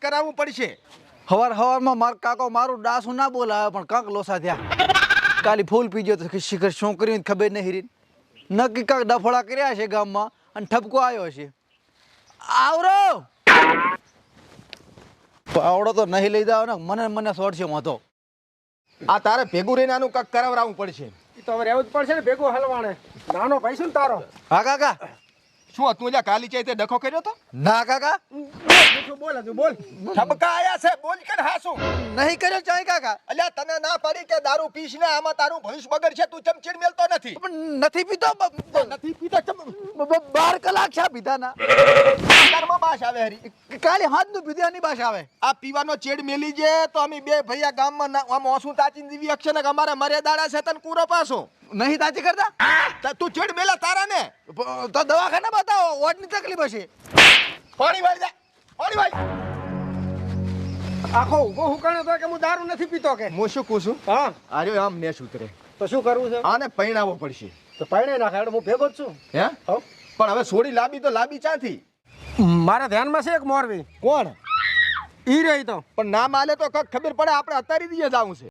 કરાવવું પડશે. હવારમાં માર કાકો મારું ડાસું ના બોલાવે પણ કાંક લોસા થયા. કાલી ફૂલ પી ગયો તો શિખર શું કર્યું ખબર નહીં રીન. નક્કી કાંક ડફોડા કર્યા છે ગામમાં અને ઠપકો આવ્યો છે. આવરો આવડો તો નહીં લઈ જાવ ને મને શોર્ટ છે મોતો. આ તારે ભેગું રહીને આનું કાંક કરાવરાવવું પડશે. તો હવે રહેવું જ પડશે ને ભેગું હલવાણે. નાનો ભાઈ શું તારો? હા કાકા. શું તું જ્યાં કાલી ચાઈ તે ડખો કર્યો તો? ના કાકા બોલ તું બોલ. ઠપકા આયા છે બોલ કે હા શું? નહીં કર્યો ચાય કાકા. અલ્યા તને ના પાડી કે દારૂ પીશ ને આમાં તારું ભવિષ્ય બગડશે. તું ચમચીડ મેલતો નથી. પણ નથી પીતો નથી પીતો 12 કલાક છે પીધાના. ચમચારમાં બાશ આવે હરી. કાલે હાથનું પીધાની બાશ આવે. આ પીવાનો ચેડ મેલી જે તો અમે બે ભૈયા ગામમાં આમ ઓસું તાચીને દીવી અક્ષર ને અમારે મર્યાદાડા છે તને કૂરો પાછો નહીં તાચી કરતા. તું ચેડ મેલા તારા ને તો દવાખાને બતાવો ઓટની તકલીફ હશે. પાણી વાળી જા પાણી વાળી. આખો ઉભો હુકાણો તો કે હું દારૂ નથી પીતો કે. હું શું પૂછું? હા આર્યો આમ નેસ ઉતરે તો શું કરવું છે? આને પૈણાવો પડશે. તો પાણી નાખે એટલે હું ભેગો જ છું. હે પણ હવે સોડી લાંબી તો લાંબી ચાથી. મારા ધ્યાનમાં છે એક મોરવી. કોણ? ઈ રહી તો પણ નામ આલે તો કક ખબર પડે. આપણે અત્યારે દીએ જાવું છે.